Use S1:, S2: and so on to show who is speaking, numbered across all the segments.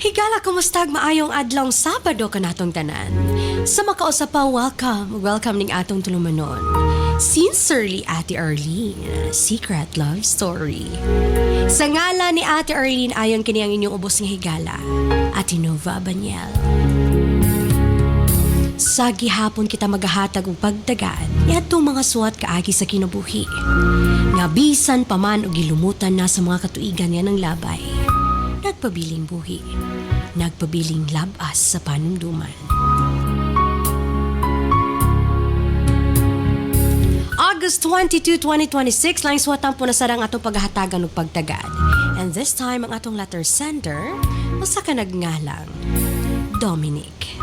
S1: Higala, kumustag maayong adlong Sabado kanatong tanan. Sa makausapaw, welcome ning atong tulumanon. Sincerely, Ate Arlene, Secret Love Story. Sa ngala ni Ate Arlene, ayon kini ang inyong ubos ng higala, Ate Nova Baniel. Sa gihapon kita maghahatag og pagdagaan, yadtong mga suwat kaagi sa kinabuhi. Nga bisan pa man og gilumutan na sa mga katuigan niya ng labay. Nagpabiling buhi, nagpabiling labas sa panunduman. August 22, 2026, lang suwatan po na sarang atong paghahatagan ng pagtagad. And this time, ang atong letter sender, masa ka nagngalang, Dominic.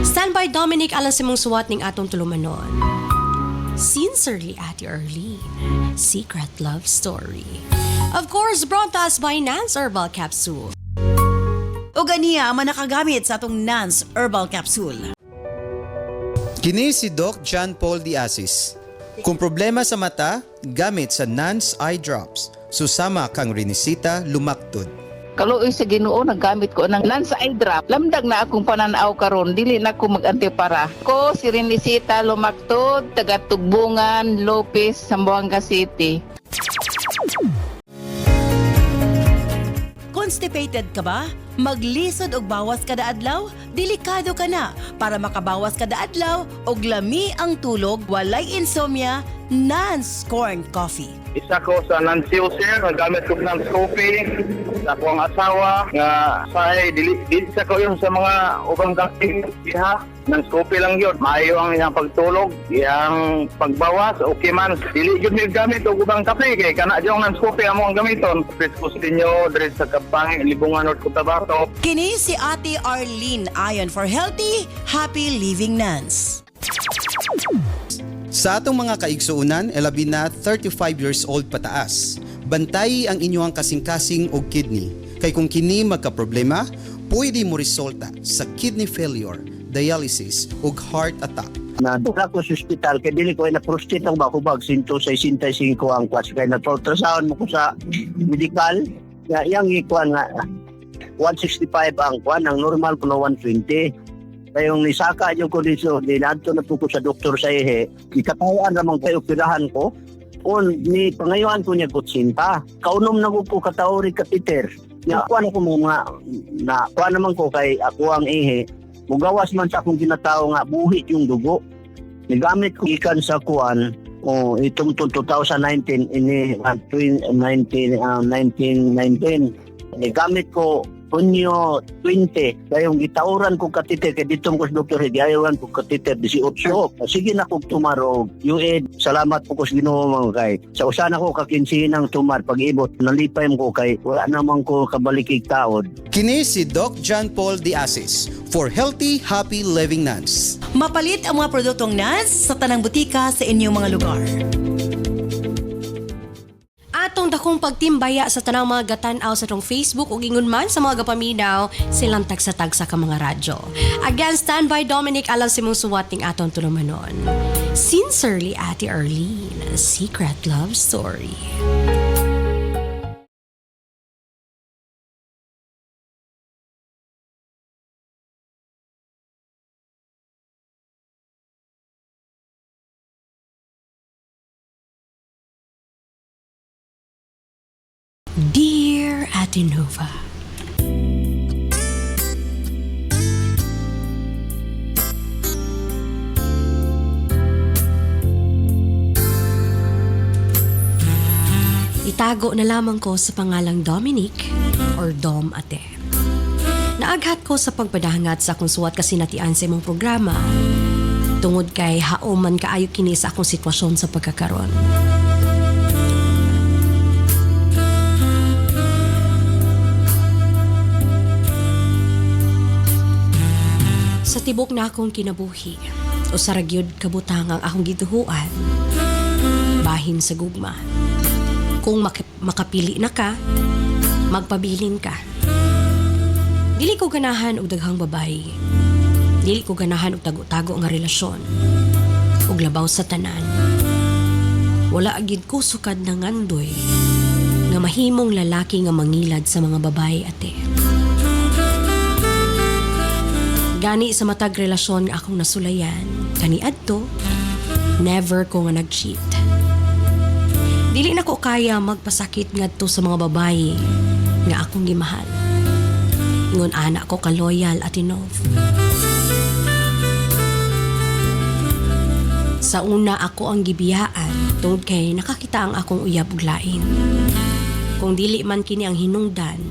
S1: Standby Dominic, alang sa mong suwat ning atong tulumanon. Sincerely, Ate Arlene, Secret Love Story. Of course, brought to us by Nance Herbal Capsule.
S2: O ganiya man nakagamit sa atong Nance Herbal Capsule.
S3: Kini si Doc John Paul Diasis. Kung problema sa mata, gamit sa Nance Eye Drops. Susama kang rinisita lumaktod.
S4: Kaluoy sa Ginoo naggamit ko ng Nance Eye Drop. Lamdag na akong pananaw karon, dili na ko mag-antipara. Ko si Renisita Lumaktod, taga Tugbungan, Lopez, Zamboanga City.
S2: Constipated ka ba? Maglisod og bawas kada adlaw? Delikado ka na. Para makabawas kada adlaw og lami ang tulog, walay insomnia, Nance Corn Coffee.
S5: Isa ko sa Nance user, nagamit ko ng Scoopy sa akong asawa nga dili sa ko yung sa mga ubang kasing iha ng Scoopy lang yun. Maayo ang iyang pagtulog, iyang pagbawas, okay man. Dili yun yung gamit o ubang kape kay kana yung ng Scoopy amo ang gamiton. Preskustinyo, dire sa Kapang, Libungan, North Cotabato.
S2: Kini si Ate Arlene ayon for healthy, happy living Nance.
S3: Sa atong mga kaigsuunan, elabi na 35 years old pataas. Bantayi ang inyong kasing-kasing og kidney. Kay kung kini magka-problema, pwede mo resulta sa kidney failure, dialysis ug heart attack.
S6: Nadula ko sa ospital kay dili ko na prostate ang bakubag 165 ang kwas kay na ultrasound mo ko sa medical nga yang ikuan nga 165 ang kwan ang normal ko na 120. Kayong nisaka yung kondisyon, dinadto na po ko sa doktor sa ihe, ikatawaan ramang kayo operahan ko, ni pangayuan ko niya kutsinta. Kaunom na ko katawri katiter. Kuha na ko mga, kuha naman ko kay ako ang ihe, mugawas man sa akong ginatao nga, buhit yung dugo. Nigamit ko ikan sa kuan, itong 2019, ini 1919. Nigamit ko Punyo 20, kayong gitauran ko katiter, kay ditong ko sa doktor, higayawan ko katiter, 18. Sige na kong tumarog. UAID, salamat po ko sa Ginoo mga kay. Sa usan ako kakinsihin ng tumar, pag-ibot, nalipay mo ko kay, wala naman ko kabalikig taod.
S3: Kini si Doc John Paul Diasis for healthy, happy living Nance.
S2: Mapalit ang mga produktong Nance sa tanang butika sa inyong mga lugar.
S1: Atong dakong pagtimbaya sa tanang mga gatan-aw sa tong Facebook ug ingon man sa mga gapaminaw silang tagsa-tagsa ka mga radyo. Again, standby Dominic alang si mong suwat ning atong tulumanon. Sincerely, Ate Arlene, Secret Love Story. Dear Ate Nova, itago na lamang ko sa pangalang Dominic or Dom Ate. Naaghat ko sa pagpadahangat sa akong suwat kasinatian sa imong programa tungod kay haoman kaayo kini sa akong sitwasyon sa pagkakaron. Sa tibok na akong kinabuhi, o sa ragyod kabutang ang akong gituhuan, bahin sa gugma. Kung makapili na ka, magpabilin ka. Dili ko ganahan og daghang babae. Dili ko ganahan og tago-tago nga relasyon. Og labaw sa tanan. Wala agid ko sukad na ngandoy nga mahimong lalaki nga mangilad sa mga babae ate. Gani sa matag relasyon nga akong nasulayan, kani adto, never ko nga nag-cheat. Dili na ko kaya magpasakit ngadto sa mga babae nga akong gimahal. Ingon anak ko ka-loyal at inov. Sa una ako ang gibiyaan tungod kay nakakita ang akong uyab ug lain. Kung dili man kini ang hinungdan,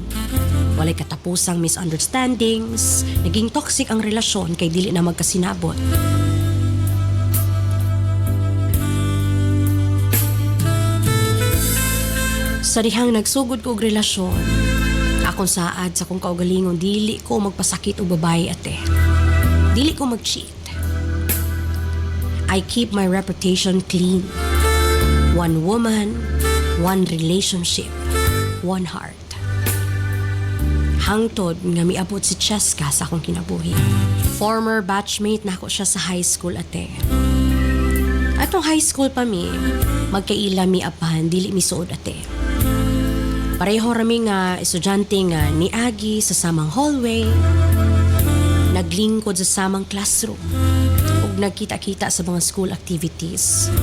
S1: walay katapusang misunderstandings, naging toxic ang relasyon kay dili na magkasinabot. Sa dihang nagsugod ko og relasyon, akong saad sa kong kaugalingon, dili ko magpasakit og babae ate. Dili ko mag-cheat. I keep my reputation clean. One woman, one relationship, one heart. Hangtod nga miabot si Cheska sa akong kinabuhi. Former batchmate na ako siya sa high school ate. Atong high school pa mi, magkaila mi apan, dili mi suod ate. Pareho rami nga estudyante nga niagi sa samang hallway, naglingkod sa samang classroom, ug nagkita-kita sa mga school activities.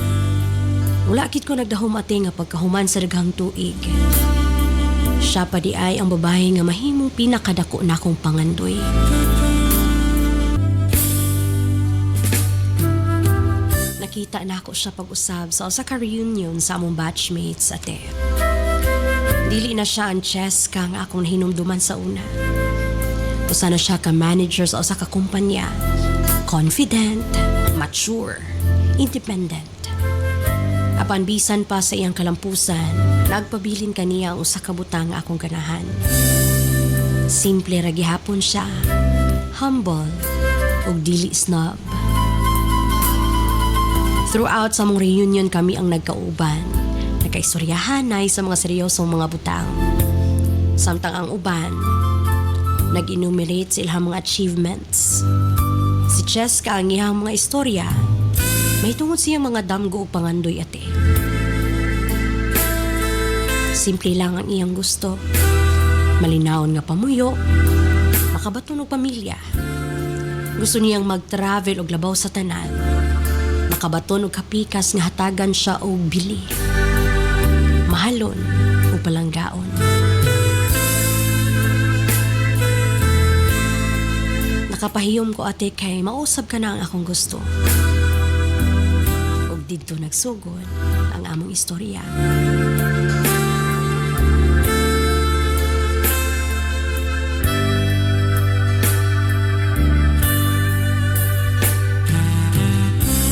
S1: Wala kit ko nagdahom ate nga pagkahuman sa daghang tuig. Siya pa di ay ang babae nga mahimong pinakadako na akong pangandoy. Nakita na ako siya pag-usab sa usa ka reunion sa among batchmates ate. Dili na siya ang Cheska nga akong nahinumduman sa una. Usa na siya ka manager sa usa ka kumpanya. Confident, mature, independent. Apan bisan pa sa iyang kalampusan, nagpabilin kaniya ang usa ka butang nga akong ganahan. Simple ra gihapon siya, humble, ug dili snob. Throughout sa mong reunion kami ang nagkauban. Nagkaistoryahanay sa mga seryosong mga butang. Samtang ang uban, nag-enumerate sa ilang mga achievements. Si Cheska ang iyang mga istorya, may tungod siyang mga damgo o pangandoy ate. Simple lang ang iyang gusto. Malinawon nga pamuyo, makabaton og pamilya. Gusto niyang mag-travel og labaw sa tanan. Makabaton og kapikas nga hatagan siya og bili. Mahalon o palanggaon. Nakapahiyom ko ate kay mausab ka na ang akong gusto. Og didto nagsugod ang among istorya.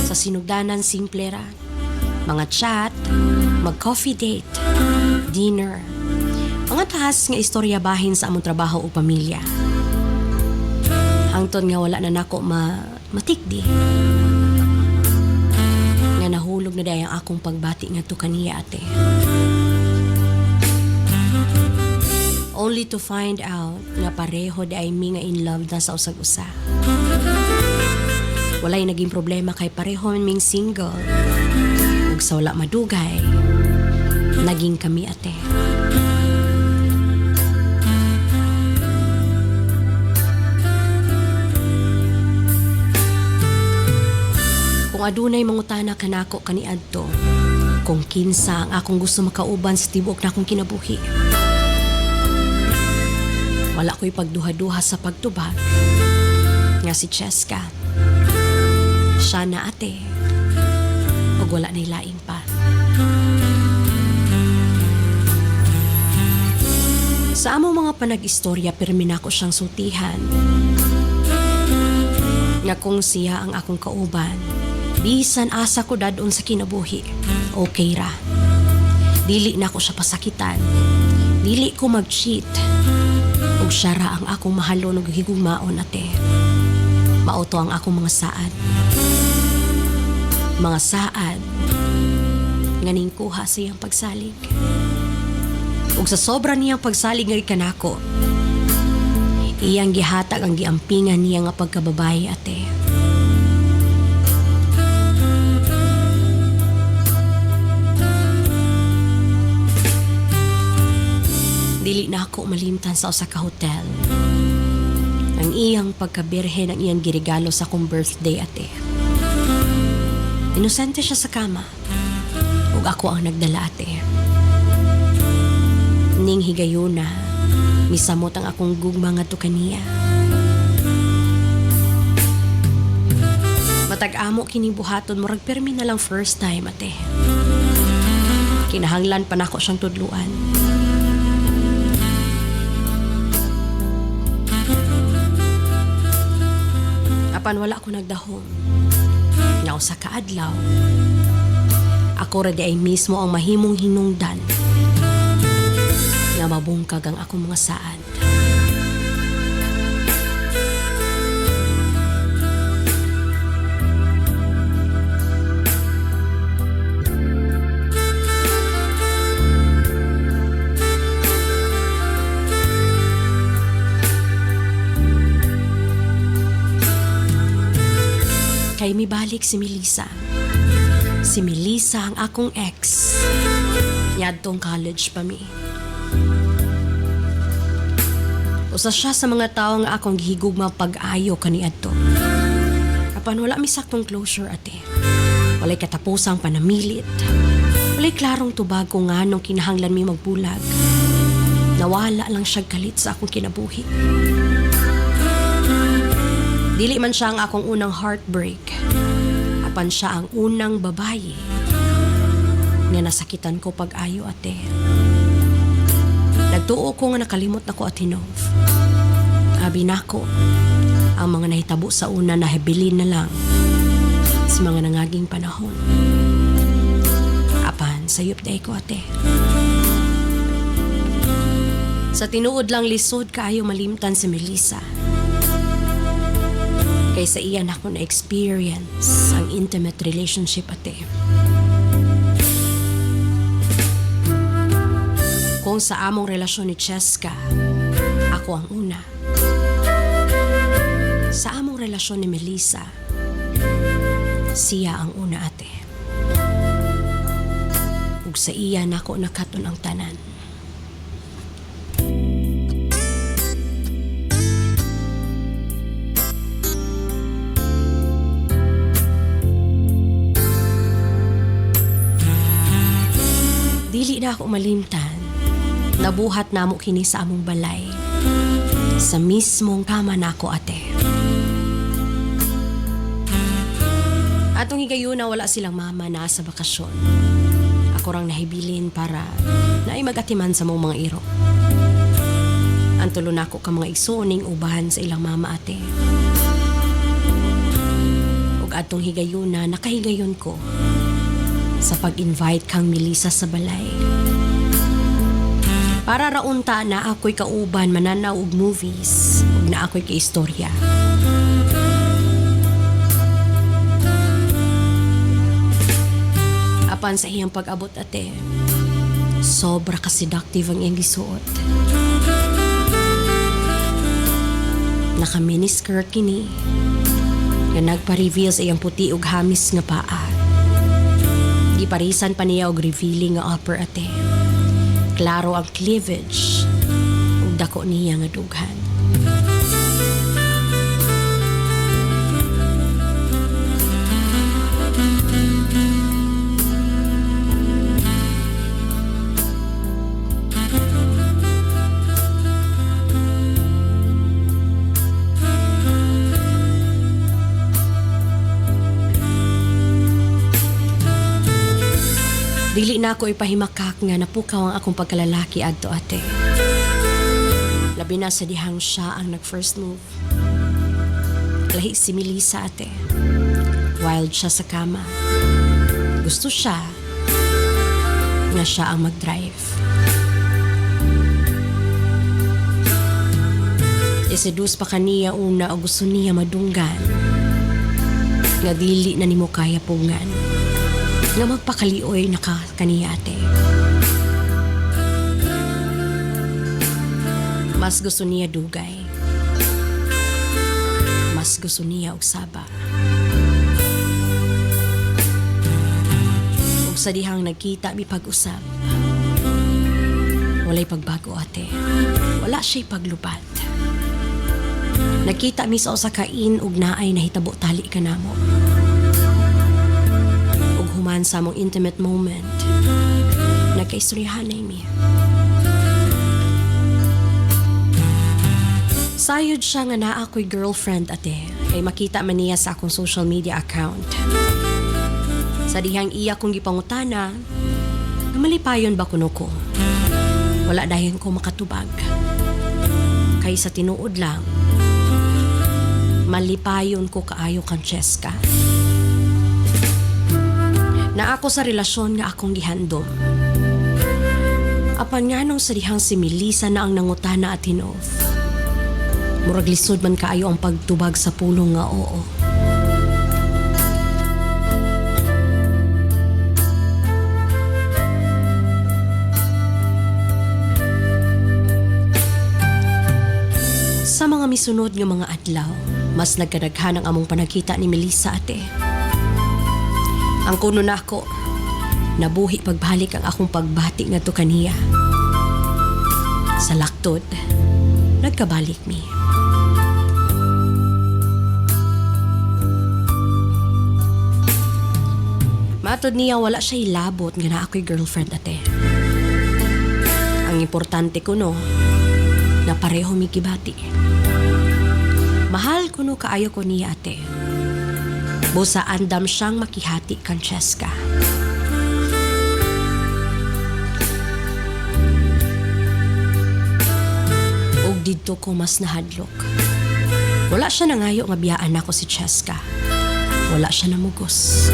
S1: Sa sinugdanan simple ra. Mga chat, mag-coffee date, dinner. Mga tahas nga istorya bahin sa among trabaho o pamilya. Hangtod nga wala na nako matikdi. Nga nahulog na dayang akong pagbati nga to kaniya ate. Only to find out nga pareho di ay mi nga in love na sa usag-usa. Walay naging problema kay pareho ming single. Ug sa wala madugay, naging kami ate. Kung adunay mangutana kanako kaniadto, kung kinsa ang akong gusto makauban sa tibuok na akong kinabuhi. Wala ko'y pagduha-duha sa pagtubag nga si Cheska. Siya na ate, o wala na'y laing pa. Sa among mga panag-istorya, permi na ko siyang sultihan. Nga kung siya ang akong kauban, bisan asa ko dadon sa kinabuhi, okay ra. Dili na ko siya pasakitan. Dili ko mag-cheat. Ug siya ra ang akong mahalon ug higugmaon ate. Mauto ang akong mga saad. Mga saad nga ningkuha sa iyang pagsalig. Ug sa sobra niyang pagsalig nga kanako, iyang gihatag ang giampingan niya nga pagkababae ate. Dili na ako malimtan sa usa ka hotel. Ang Ang iyang pagkabirhen ang iyang girigalo sa akong birthday, ate. Inosente siya sa kama. Ug ako ang nagdala, ate. Ning higayuna, misamot ang akong gugma nga to kaniya. Matag-amo kini buhaton murag permi na lang first time, ate. Kinahanglan pa nako siyang tudluan. Apan wala ko nagdahom. Nga usa ka adlaw, ako ra di ay mismo ang mahimong hinungdan nga mabungkag ang akong mga saad. Kay mibalik si Melissa. Si Melissa ang akong ex. Nyadtong college pa mi. Usa siya sa mga tao nga akong gihigugma pag-ayo kaniadto. Apan wala mi saktong closure, ate. Walay katapusang panamilit. Walay klarong tubag kung nganong kinahanglan mi magbulag. Nawala lang siya galit sa akong kinabuhi. Dili man siya ang akong unang heartbreak. Apan siya ang unang babae nga nasakitan ko pag-ayo, ate. Nagtuo ko nga nakalimot na ko, Ate Nov. Abi nako, ang mga nahitabo sa una nahabilin na lang sa mga nangaging panahon. Apan, sayop day ko, ate. Sa tinuod lang lisod kaayo malimtan si Melissa. Kaysa iyan ako na-experience ang intimate relationship, ate. Kung sa among relasyon ni Cheska, ako ang una. Sa among relasyon ni Melissa, siya ang una, ate. Ug sa iyan ako nakaton ang tanan. Dili na ako malimtan. Nabuhat namo kini sa among balay. Sa mismong kama nako, ate. Atong higayon na wala silang mama na sa bakasyon. Ako rang nahibilin para naay magatiman sa mong mga iro. Antulo nako ka mga igsuning ubahan sa ilang mama, ate. Ug atong higayon na nakahigayon ko sa pag-invite kang Melissa sa balay. Para raunta na ako'y kauban mananaw og movies ug na ako'y kaistorya. Apan sa iyang pag-abot, ate, sobra ka seductive ang iyang gisuot. Naka-miniskirt kini nga nagpa-reveal sa iyang puti ug hamis nga paa. Giparisan pa niya og revealing nga upper, ate. Klaro ang cleavage ug dako niya nga dughan. Dili na ako ipahimakak nga napukaw ang akong pagkalalaki adto, ate. Labi na sa dihang siya ang nag-first move. Lahi si Melissa, ate. Wild siya sa kama. Gusto siya nga siya ang mag-drive. Isedus pa kaniya una o gusto niya madunggan nga dili na nimo kaya pungan. Nga magpakalioy na ka kaniya, ate. Mas gusto niya dugay. Mas gusto niya og saba. Ug sa dihang nagkita mi pag-usab. Walay pagbago, ate. Wala siya'y paglupad. Nakita mi sa usa ka in ug naay nahitabo tali ka namo. Ug human sa mong intimate moment, nagkaistoryahanay mi. Sayod siya nga naa ako'y girlfriend ate, kay makita man niya sa akong social media account. Sa dihang iya kong gipangutana, nga malipayon ba kuno ko? Wala dayon ko makatubag. Kay sa tinuod lang, malipayon ko kaayo kang Cheska. Na ako sa relasyon nga akong gihandom. Apan nga nung sa dihang si Melissa na ang nangutana at Hinov. Murag lisod man kaayo ang pagtubag sa pulong nga oo. Sa mga misunod nga mga adlaw, mas nagkadaghan ang among panagkita ni Melissa ate. Ang kuno nako, nabuhi pagbalik ang akong pagbati ngadto kaniya. Sa laktod, nagkabalik mi. Matod niya wala siya ilabot nga na ako'y girlfriend ate. Ang importante ko no, na pareho mi kibati. Mahal ko no kaayo ko niya ate. Busa andam siyang makihati kan Cheska. Og didto ko mas nahadlok. Wala siya nangayo nga biyaan ako si Cheska. Wala siya namugos.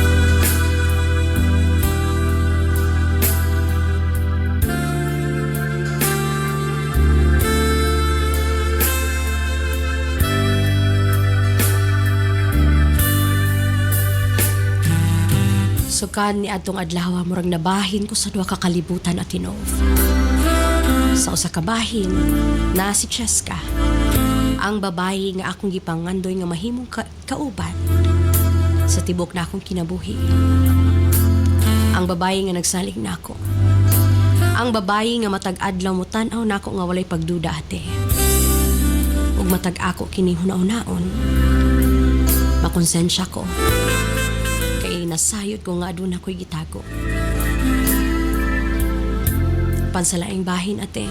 S1: Sukan ni adtong adlaw murag nabahin ko sa duha ka kalibutan at Hinov. Sa usa ka bahin na si Cheska, ang babayi nga akong gipangandoy nga mahimong kauban sa tibok na akong kinabuhi. Ang babayi nga nagsalig nako. Ang babayi nga matag adlaw mo tan-aw nako nga walay pagduda ate. Ug matag ako kini hunaon-naon. Makonsensya ko. Nasayod ko nga doon ako'y gitago. Pansalaing bahin ate,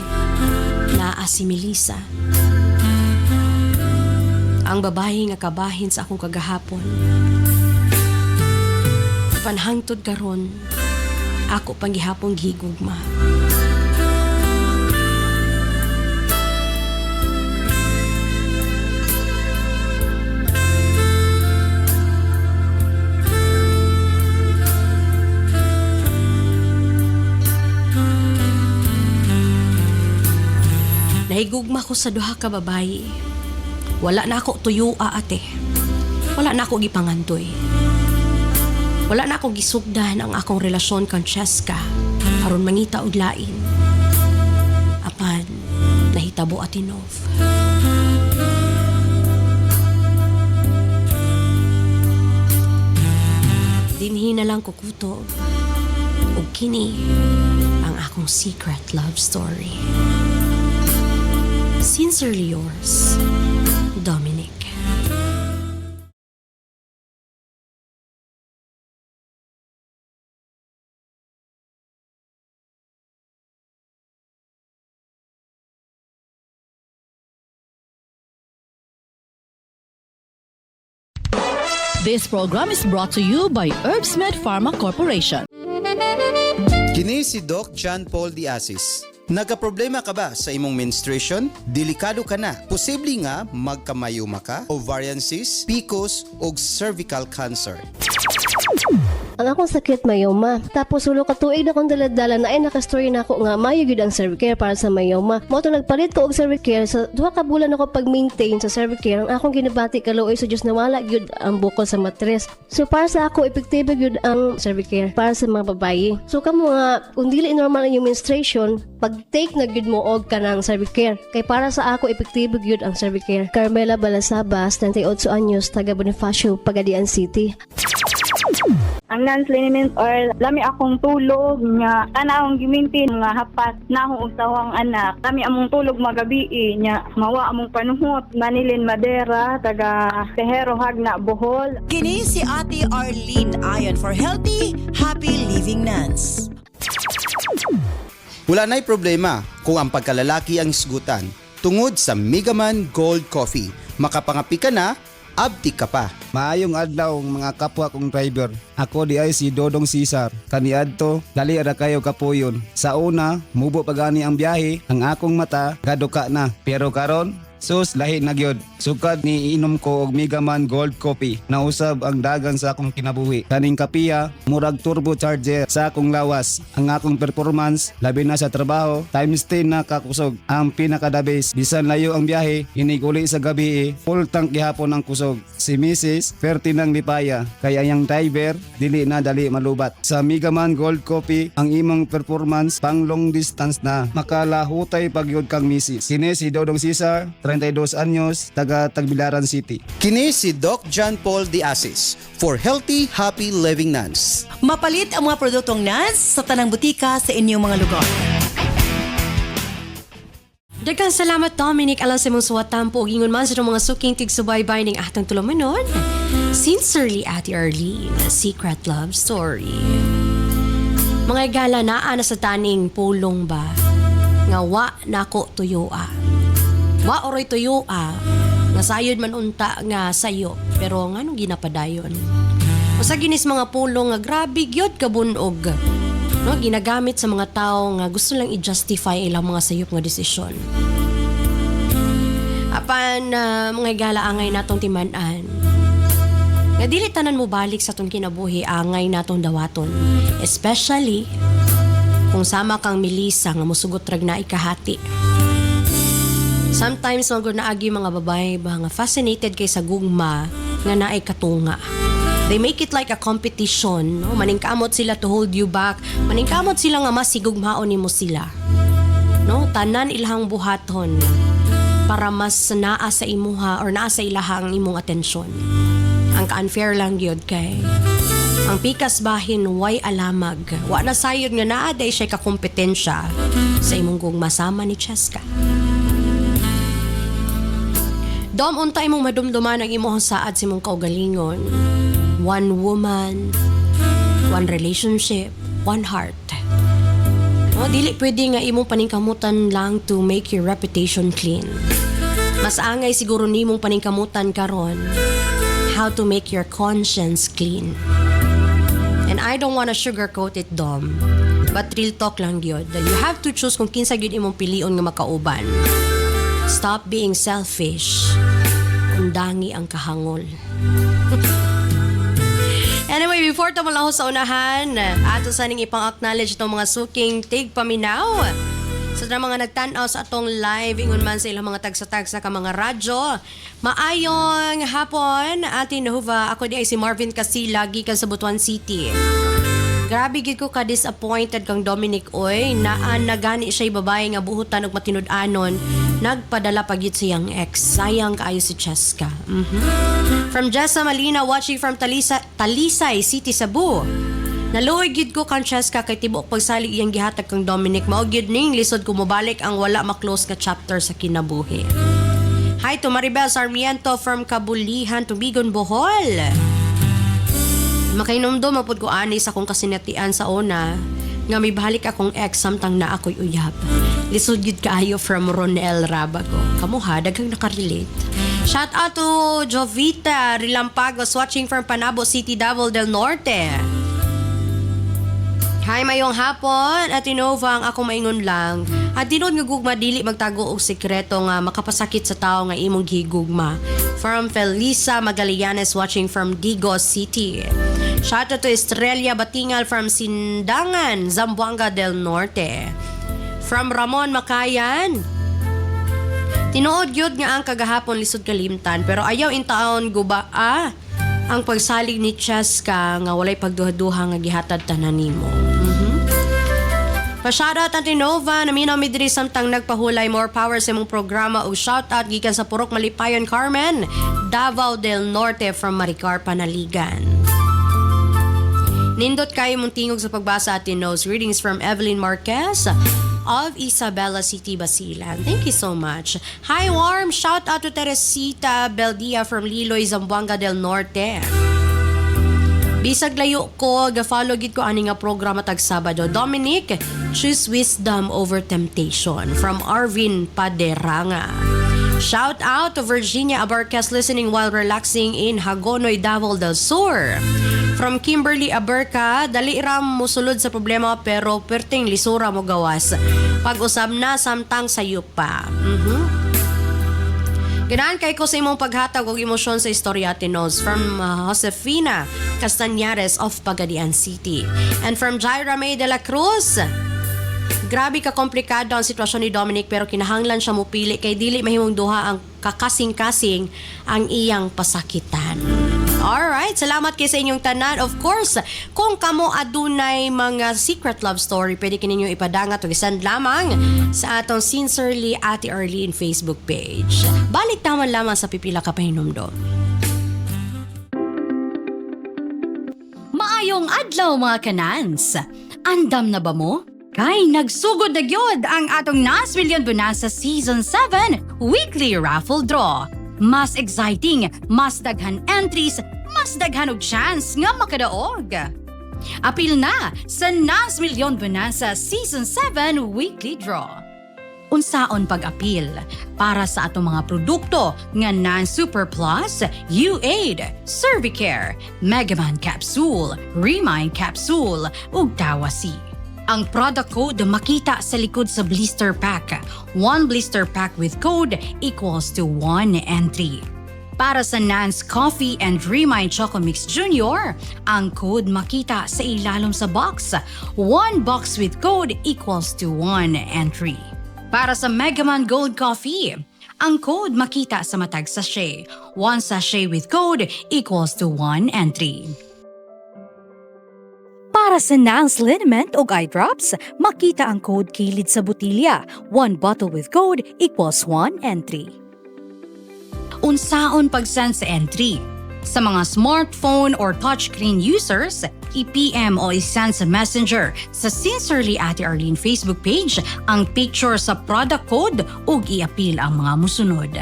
S1: naa si Melissa. Ang babae nga kabahin sa akong kagahapon. Panhangtod karon, ako pang gihapong gihigugma. Nahigugma ko sa duha ka babayi. Wala na ako tuyua ate. Wala na ako gipangandoy. Wala na ako gisugdan ang akong relasyon kan Cheska aron mangita og lain. Apan nahitabo at Hinov. Dinhi na lang kukutob. Ug kini ang akong secret love story. Sincerely yours, Dominic.
S7: This program is brought to you by Herbsmed Pharma Corporation.
S3: Kini si Doc John Paul Diasis. Nagkaproblema ka ba sa imong menstruation? Delikado ka na. Posible nga magkamayuma ka, ovarian cyst, PCOS o cervical cancer.
S8: Ang akong sakit mayoma. Tapos ulo ka tuig na kong daladala na ay nakastory na ako nga mayo gyud ang Cervicare para sa mayoma. Mo to nagpalit ko og Cervicare sa duha ka bulan ako pag-maintain sa Cervicare. Ang akong ginabati kaluoy sa Dios nawala gyud ang bukol sa matres. So para sa ako epektibo gyud ang Cervicare para sa mga babayi. So kamo nga kung dili normal ang iyong menstruation, pag-take na gyud mo og kanang Cervicare. Kay para sa ako epektibo gyud ang Cervicare. Carmela Balasabas, 98 anyos, taga Bonifacio, Pagadian City.
S9: Ang non-cleanliness or lami akong tulog nga tanawang gimintin nga hapas na akong usawang anak. Kami among tulog magabi nya mawa among panuhot Manilin Madera taga Tehero Hagna Bohol.
S2: Kini si Ate Arlene ayon for healthy, happy living nuns.
S3: Wala na'y problema kung ang pagkalalaki ang isgutan. Tungod sa Megaman Gold Coffee, makapangapi ka na, abdi ka pa.
S10: Maayong adlaw mga kapwa kong driver. Ako di ay si Dodong Cesar. Kaniadto, dali ada kayo kapuyon. Sa una, mubo pagani ang biyahe, ang akong mata gaduka na. Pero karon, sus lahi na gyud. Sukad ni inom ko og Megaman Gold Coffee. Nausab ang dagan sa akong kinabuhi. Kaning kapiya, murag turbo charger sa akong lawas. Ang akong performance, labi na sa trabaho, times 10 na kakusog. Ang pinaka-the best, bisan layo ang biyahe, iniguli sa gabi, full tank gihapon ang kusog. Si Mrs. Ferti ng Lipaya, kaya yang driver, dili na dali malubat. Sa Megaman Gold Coffee, ang imong performance pang long distance na. Makalahutay pagyod kang Mrs. Kini si Dodong Cesar, 32 anyos, taga Tagbilaran City.
S3: Kini si Doc John Paul de Asis for Healthy, Happy Living Nuns.
S2: Mapalit ang mga produktong nuns sa tanang butika sa inyong mga lugar.
S1: Daghang salamat Dominic alang sa mong suwatan po ingon man sa mga suking tigsubaybay ning atong tulumanon. Sincerely Ate Arlene, Secret Love Story. Mga gala naa na sa taning pulong ba nga wa nako tuyoa. Wa oroy tuyoa nga sayod man unta nga sayo pero nganong ginapadayon. Usa ginis mga pulong nga grabe gyud kabunog. No, ginagamit sa mga tao nga gusto lang i-justify ilang mga sayop nga desisyon. Apan mga gala angay natong timan-an. Nga dili tanan mo balik sa tong kinabuhi angay natong dawaton. Especially kung sama kang Melissa nga musugot rag na ikahati. Sometimes magod na agi mga babae ba nga fascinated kay sa gugma nga naay katunga. They make it like a competition, no? Maningkamot sila to hold you back. Maningkamot sila nga mas sigugmaon nimo sila. No, tanan ilahang buhaton para mas naa sa imuha or naa sa ilahang imong atensyon. Ang ka-unfair lang gyud kay ang pikas bahin way alamag. Wa na sayod nga naa day siya kakompetensya sa imong gugma sama ni Cheska. Dom, unta imong madumduman ang imong saad sa imong kaugalingon. One woman, one relationship, one heart. O, dili pwede nga imong paningkamutan lang to make your reputation clean. Mas angay siguro nimong paningkamutan karon how to make your conscience clean. And I don't wanna sugarcoat it, Dom. But real talk lang yun. You have to choose kung kinsa yun imong pilion nga makauban. Stop being selfish. Undangi ang kahangol. Anyway, before ito mula sa unahan, ato sa ning ipang-acknowledge itong mga suking tigpaminaw. Sa mga nagtanaw sa atong live, ingon man sa ilang mga tagsa-tagsa ka mga radyo. Maayong hapon, Ate Nova. Ako di ay si Marvin Casilla, gikan sa Butuan City. Grabe gid ko ka-disappointed kang Dominic Oy. Naan na gani siya'y babae nga buhutan og matinud-anon. Nagpadala pagit siyang ex. Sayang kaayo si Cheska. From Jessa Malina, watching from Talisay City, Cebu. Naluoy gid ko kang Cheska kay tibok pagsalig iyang gihatag kang Dominic. Mao gid ning lisod ko mobalik ang wala ma-close ka chapter sa kinabuhi. Hi to Maribel Sarmiento from Kabulihan, Tubigon, Bohol. Makainomdo mapud ko ani sa akong kasinatian sa una nga may balik akong ex samtang na ako'y uyab. Lisod gid kaayo from Ronel Rabago. Kamuha, daghang nakarelate. Shout out to Jovita Rilampagos watching from Panabo City, Davao del Norte. Hi, mayong hapon. At Inova, ang akong maingon lang. At tinod nga gugma, dili magtago og sekreto nga makapasakit sa tao nga imong gigugma. From Felisa Magallanes watching from Digos City. Shout out to Estrella Batingal from Sindangan, Zamboanga del Norte. From Ramon Makayan. Tinuod yun nga ang kagahapon lisod kalimtan pero ayaw intaon guba ang pagsalig ni Cheska nga walay pagduha-duha nga gihatad tanan nimo. Pa-shoutout ang Tinova na minaw midri samtang nagpahulay more power sa imong programa o shoutout gikan sa Purok Malipayon Carmen, Davao del Norte from Maricar Panaligan. Nindot kayo mong tingog sa pagbasa atin knows. Greetings from Evelyn Marquez of Isabela City, Basilan. Thank you so much. Hi, warm shout out to Teresita Beldia from Liloy, Zamboanga del Norte. Bisag layo ko, ga-follow gid ko ani nga programa tag Sabado. Dominic, choose wisdom over temptation from Arvin Paderanga. Shout out to Virginia Abarcas listening while relaxing in Hagonoy, Davao del Sur. From Kimberly Aberca, dali ram musulod sa problema pero perting lisura mo gawas. Pag-usab na samtang sayop pa. Ganahan kay ko sa imong paghatag og emosyon sa istorya tinos from Josefina Castañares of Pagadian City. And from Jaira May de la Cruz, grabe ka komplikado ang sitwasyon ni Dominic pero kinahanglan siya mupili kay dili mahimong duha ang kakasing-kasing ang iyang pasakitan. Alright, salamat kay sa inyong tanan. Of course, kung kamo adunay mga secret love story, pwede kininyo ipadangat o isend lamang sa atong Sincerely Ate Arlene Facebook page. Balik naman lamang sa pipila ka pahinumdom.
S11: Maayong adlaw mga kanans. Andam na ba mo? Kay nagsugod na gyud ang atong Nas Million Bonanza Season 7 Weekly Raffle Draw. Mas exciting, mas daghan entries, mas daghan og chance nga makadaog. Apil na sa Nas Million Bonanza Season 7 Weekly Draw. Unsaon pag-apil para sa atong mga produkto nga Nan Super Plus, U-Aid, Cervicare, Megaman Capsule, Remind Capsule ug Tawasi. Ang product code makita sa likod sa blister pack. 1 blister pack with code equals to 1 entry. Para sa Nance Coffee and Remind Choco Mix Junior, ang code makita sa ilalim sa box. 1 box with code equals to 1 entry. Para sa Megaman Gold Coffee, ang code makita sa matag sachet. 1 sachet with code equals to 1 entry. Para sa Nance Liniment o eye drops, makita ang code kilid sa botilya. 1 bottle with code equals 1 entry. Unsaon pag-send sa entry? Sa mga smartphone or touchscreen users, i-PM o i-send sa Messenger sa Sincerely Ate Arlene Facebook page ang picture sa product code ug i-apil ang mga musunod.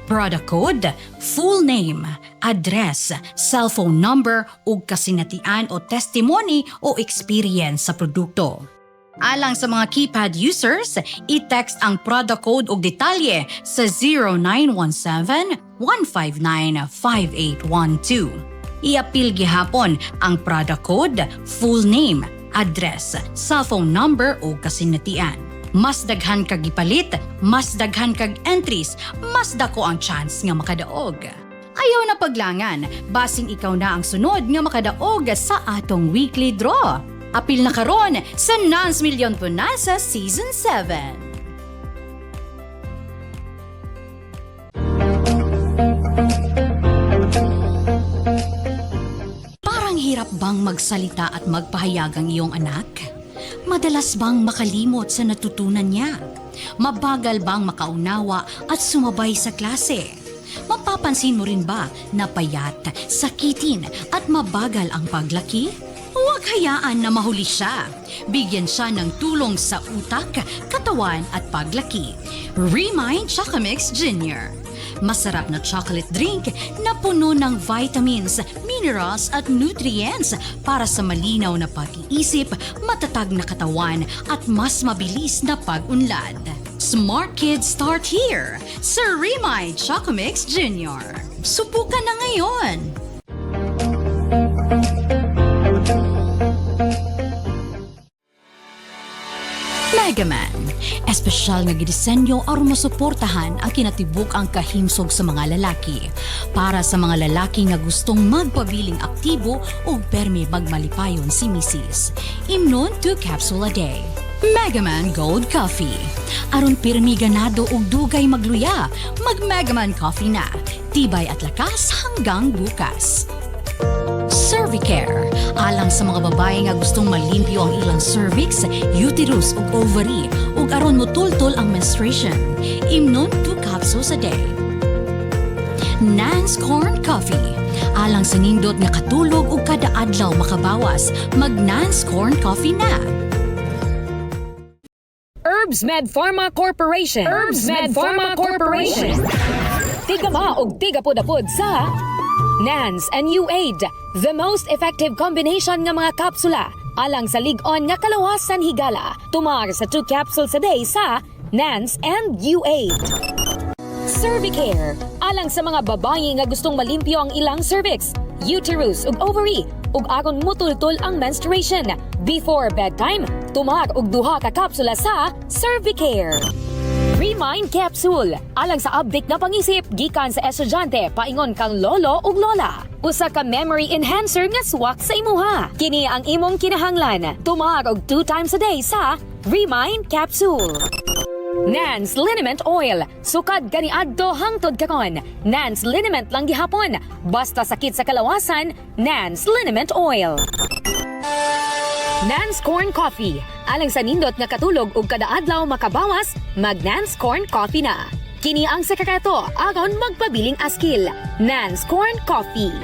S11: Product code, full name, address, cellphone number ug kasinatian o testimony o experience sa produkto. Alang sa mga keypad users, i-text ang product code ug detalye sa 0917-159-5812. I-apil gihapon ang product code, full name, address, cellphone number ug kasinatian. Mas daghan kag gipalit, mas daghan kag entries, mas dako ang chance nga makadaog. Ayaw na paglangan, basing ikaw na ang sunod nga makadaog sa atong weekly draw. Apil na karon sa Nance Million Bonanza Season 7. Parang hirap bang magsalita at magpahayag ang iyong anak? Madalas bang makalimot sa natutunan niya? Mabagal bang makaunawa at sumabay sa klase? Mapapansin mo rin ba na payat, sakitin at mabagal ang paglaki? Huwag hayaan na mahuli siya. Bigyan siya ng tulong sa utak, katawan at paglaki. Remind Choco Mix Junior. Masarap na chocolate drink na puno ng vitamins, minerals at nutrients para sa malinaw na pag-iisip, matatag na katawan at mas mabilis na pag-unlad. Smart kids start here sa Remind Choco Mix Junior. Subukan na ngayon! Megaman, espesyal nga gidisenyo aron masuportahan ang kinatibuk ang kahimsog sa mga lalaki. Para sa mga lalaki nga gustong magpabiling aktibo o permi magmalipayon si Mrs. Imnon 2 capsule a day. Megaman Gold Coffee. Aron pirmi ganado og dugay magluya, mag Megaman Coffee na. Tibay at lakas hanggang bukas. Cervicare. Alang sa mga babae nga gustong malimpyo ang ilang cervix, uterus ug ovary ug aron motultol ang menstruation. Imnon 2 capsules a day. Nance Corn Coffee. Alang sa nindot nga katulog ug kada adlaw makabawas, mag Nance Corn Coffee na.
S12: Herbs Med Pharma Corporation. Herbs Med Pharma Corporation. Tigama og tigapod-apod sa Nance and U-Aid, the most effective combination nga mga kapsula alang sa lig-on nga kalawasan higala. Tumar sa 2 capsules a day sa Nance and U-Aid. Cervicare, alang sa mga babae nga gustong malimpyo ang ilang cervix, uterus ug ovary, ug aron mutultol ang menstruation. Before bedtime, tumar og 2 ka kapsula sa Cervicare. Remind Capsule, alang sa update na pangisip gikan sa estudyante paingon kang lolo ug lola. Usa ka memory enhancer nga swak sa imuha. Kini ang imong kinahanglan. Tumar og 2 times a day sa Remind Capsule. Nance Liniment Oil, sukad kaniadto hangtod karon. Nance Liniment lang gihapon. Basta sakit sa kalawasan, Nance Liniment Oil. Nance Corn Coffee, alang sa nindot nga katulog ug kada adlaw makabawas, mag Nance Corn Coffee na. Kini ang sekreto aron magpabiling askil. Nance Corn Coffee.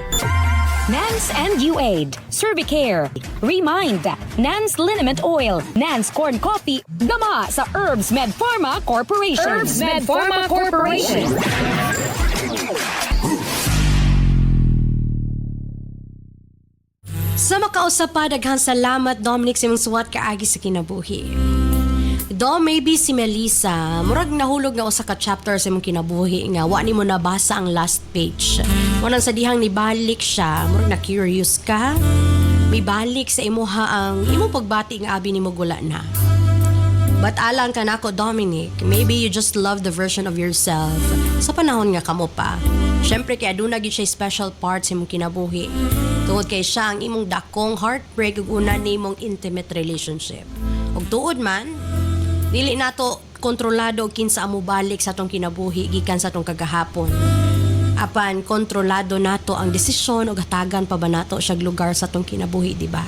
S12: Nance and U-Aid, Cervicare, Remind, Nance Liniment Oil, Nance Corn Coffee, gama sa Herbs Med Pharma Corporation. Herbs Med Pharma Corporation.
S1: Sa makausap pa, daghang salamat Dominic sa imong suwat kaagi sa kinabuhi. Do maybe si Melissa, murag nahulog nga usa ka chapter sa imong kinabuhi nga wa nimo nabasa ang last page. Munang sa dihang nibalik siya, murag na curious ka, mibalik sa imuha ang imong pagbati nga abi nimo gula na. But alang ka nako Dominic, maybe you just love the version of yourself sa panahon nga kamo pa. Syempre kay aduna gyud siya special part sa imong kinabuhi. Tuod kay siya ang imong dakong heartbreak ug una nimong intimate relationship. Ug tuod man, dili nato kontrolado kinsa amo balik sa atong kinabuhi gikan sa atong kagahapon. Apan kontrolado nato ang desisyon ug hatagan pa ba nato siya lugar sa atong kinabuhi, di ba?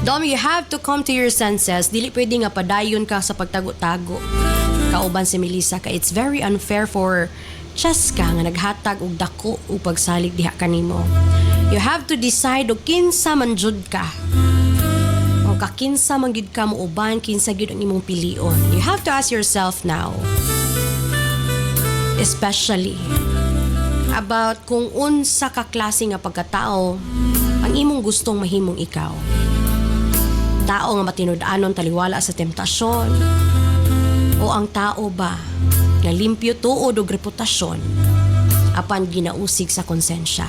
S1: Dom, you have to come to your senses. Dili pwede nga padayon ka sa pagtago-tago. Kauban si Melissa ka, it's very unfair for Cheska nga naghatag og dako ug pagsalig diha kanimo. You have to decide og kinsa man jud ka. O kakinsa man gyud ka mo uban, kinsa gyud ang imong pilion. You have to ask yourself now, especially about kung unsa ka klase nga pagkatao ang imong gustong mahimong ikaw. Tao nga matinud-anon taliwala sa temptasyon, o ang tao ba nga limpyo tuod og reputasyon apan ginausig sa konsensya.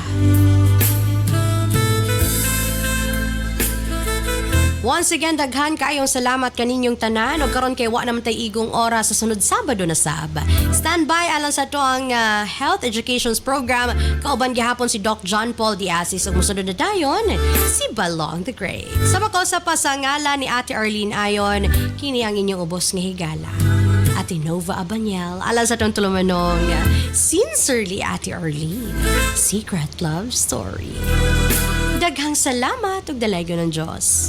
S1: Once again, daghan kaayong salamat kaninyong tanan o karon kay wa naman tay igong oras sa sunod Sabado na sab. Stand by alang sa to ang Health Educations Program. Kauban gihapon si Doc John Paul Diasis ug mosunod na dayon si Balong the Great. Sa makosa pa sa ngalan ni Ate Arlene Ayon, kini ang inyong ubos nga higala. Ate Nova Abanyel, alang sa tong tulumanong Sincerely Ate Arlene, Secret Love Story. Daghang salamat ug dalaygon ng Diyos.